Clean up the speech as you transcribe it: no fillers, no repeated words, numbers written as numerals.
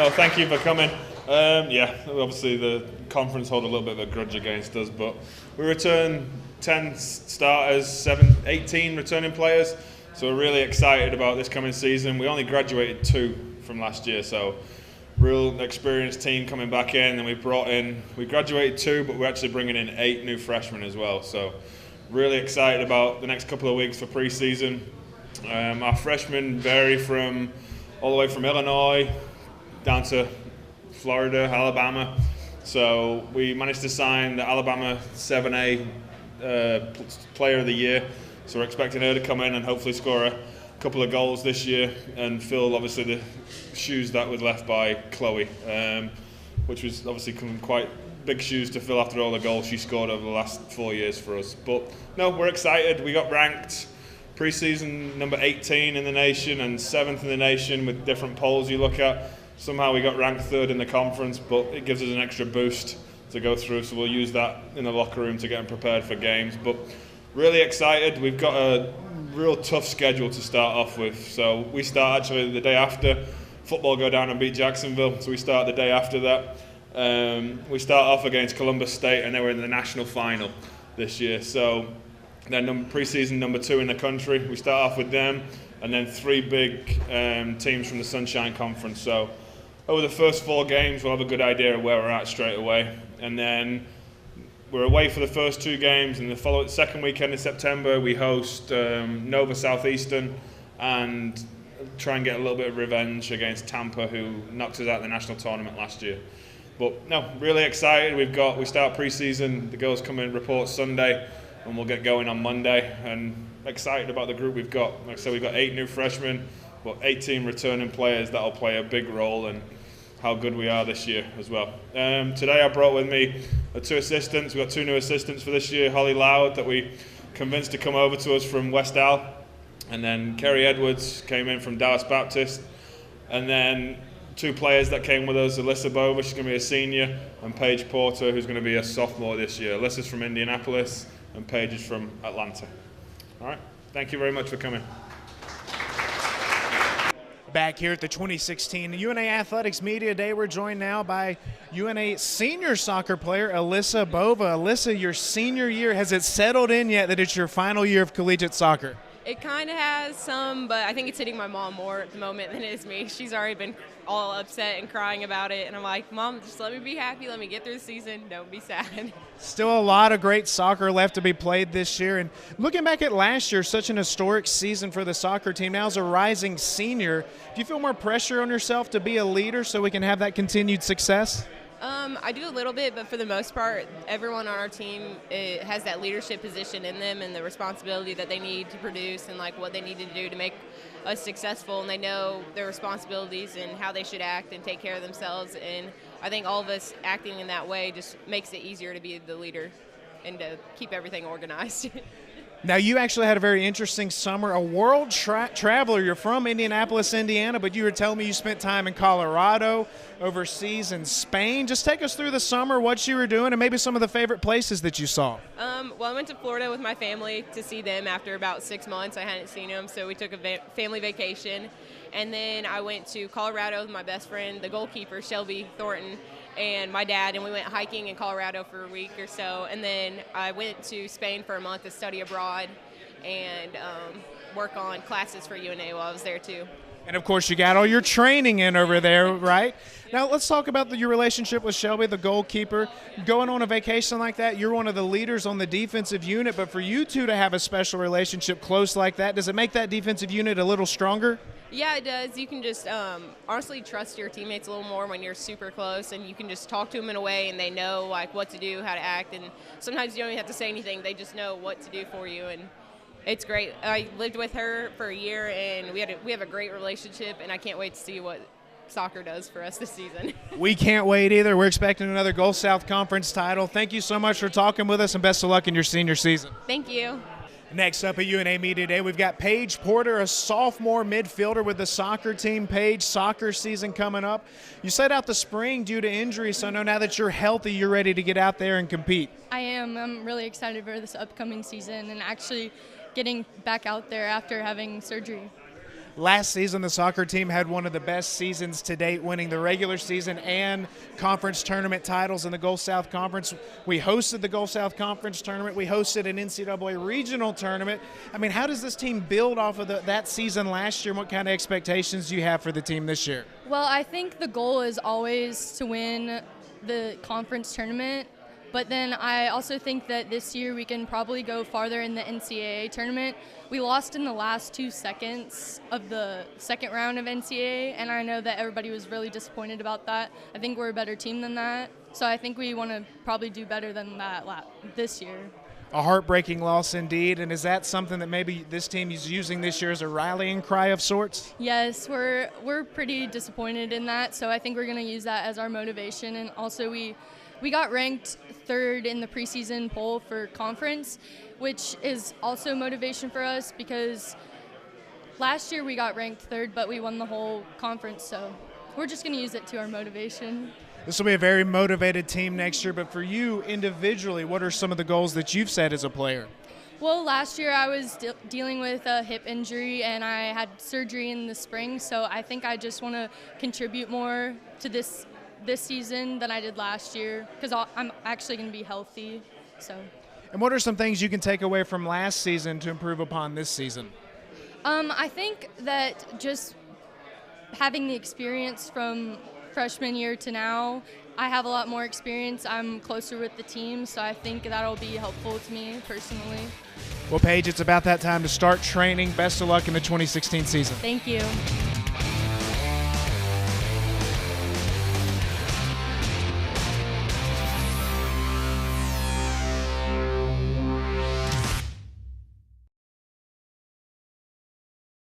No, thank you for coming. Yeah, obviously the conference hold a little bit of a grudge against us, but we return 10 starters, 18 returning players, so we're really excited about this coming season. We only graduated 2 from last year, so real experienced team coming back in, and we graduated 2, but we're actually bringing in 8 new freshmen as well, so really excited about the next couple of weeks for pre-season. Our freshmen vary from all the way from Illinois down to Florida, Alabama. So we managed to sign the Alabama 7A Player of the Year. So we're expecting her to come in and hopefully score a couple of goals this year and fill obviously the shoes that was left by Chloe, which was obviously quite big shoes to fill after all the goals she scored over the last 4 years for us. But no, we're excited. We got ranked preseason number 18 in the nation and 7th in the nation with different polls you look at. Somehow we got ranked 3rd in the conference, but it gives us an extra boost to go through, so we'll use that in the locker room to get them prepared for games. But really excited. We've got a real tough schedule to start off with. So we start actually the day after football go down and beat Jacksonville, so we start the day after that. We start off against Columbus State, and they were in the national final this year. So they're preseason number 2 in the country. We start off with them, and then 3 big teams from the Sunshine Conference. So over the first 4 games, we'll have a good idea of where we're at straight away. And then we're away for the first 2 games, and the second weekend in September, we host Nova Southeastern and try and get a little bit of revenge against Tampa, who knocked us out of the national tournament last year. But no, really excited. We start preseason. The girls come in, report Sunday, and we'll get going on Monday. And excited about the group we've got. Like I said, we've got 8 new freshmen, but 18 returning players that'll play a big role in how good we are this year as well. Today I brought with me 2 assistants. We've got 2 new assistants for this year. Holly Loud, that we convinced to come over to us from West Al. And then Kerry Edwards came in from Dallas Baptist. And then 2 players that came with us, Alyssa Bova, she's going to be a senior, and Paige Porter, who's going to be a sophomore this year. Alyssa's from Indianapolis, and Paige is from Atlanta. All right, thank you very much for coming. Back here at the 2016 UNA Athletics Media Day, we're joined now by UNA senior soccer player Alyssa Bova. Alyssa, your senior year, has it settled in yet that it's your final year of collegiate soccer? It kind of has some, but I think it's hitting my mom more at the moment than it is me. She's already been all upset and crying about it, and I'm like, Mom, just let me be happy, let me get through the season, don't be sad. Still a lot of great soccer left to be played this year, and looking back at last year, such an historic season for the soccer team. Now as a rising senior, do you feel more pressure on yourself to be a leader so we can have that continued success? I do a little bit, but for the most part, everyone on our team has that leadership position in them and the responsibility that they need to produce and like what they need to do to make us successful, and they know their responsibilities and how they should act and take care of themselves. And I think all of us acting in that way just makes it easier to be the leader and to keep everything organized. Now, you actually had a very interesting summer, a world traveler. You're from Indianapolis, Indiana, but you were telling me you spent time in Colorado, overseas in Spain. Just take us through the summer, what you were doing, and maybe some of the favorite places that you saw. Well, I went to Florida with my family to see them after about 6 months. I hadn't seen them, so we took a family vacation. And then I went to Colorado with my best friend, the goalkeeper, Shelby Thornton, and my dad, and we went hiking in Colorado for a week or so. And then I went to Spain for a month to study abroad and work on classes for UNA while I was there too. And of course, you got all your training in over there, right? Now let's talk about your relationship with Shelby, the goalkeeper. Going on a vacation like that, you're one of the leaders on the defensive unit, but for you two to have a special relationship close like that, does it make that defensive unit a little stronger? Yeah, it does. You can just honestly trust your teammates a little more when you're super close, and you can just talk to them in a way and they know like what to do, how to act, and sometimes you don't even have to say anything. They just know what to do for you, and it's great. I lived with her for a year, and we have a great relationship, and I can't wait to see what soccer does for us this season. We can't wait either. We're expecting another Gulf South Conference title. Thank you so much for talking with us, and best of luck in your senior season. Thank you. Next up at UNA Media Day, we've got Paige Porter, a sophomore midfielder with the soccer team. Paige, soccer season coming up. You set out the spring due to injury, so I know now that you're healthy, you're ready to get out there and compete. I am. I'm really excited for this upcoming season and actually getting back out there after having surgery. Last season, the soccer team had one of the best seasons to date, winning the regular season and conference tournament titles in the Gulf South Conference. We hosted the Gulf South Conference tournament. We hosted an NCAA regional tournament. I mean, how does this team build off of that season last year? And what kind of expectations do you have for the team this year? Well, I think the goal is always to win the conference tournament. But then I also think that this year we can probably go farther in the NCAA tournament. We lost in the last 2 seconds of the second round of NCAA, and I know that everybody was really disappointed about that. I think we're a better team than that, so I think we want to probably do better than that this year. A heartbreaking loss indeed, and is that something that maybe this team is using this year as a rallying cry of sorts? Yes, we're pretty disappointed in that, so I think we're going to use that as our motivation. And also we got ranked 3rd in the preseason poll for conference, which is also motivation for us because last year we got ranked 3rd, but we won the whole conference, so we're just going to use it to our motivation. This will be a very motivated team next year, but for you individually, what are some of the goals that you've set as a player? Well, last year I was dealing with a hip injury and I had surgery in the spring, so I think I just want to contribute more to this season than I did last year because I'm actually going to be healthy. And what are some things you can take away from last season to improve upon this season? I think that just having the experience from freshman year to now, I have a lot more experience. I'm closer with the team, so I think that'll be helpful to me personally. Well, Paige, it's about that time to start training. Best of luck in the 2016 season. Thank you.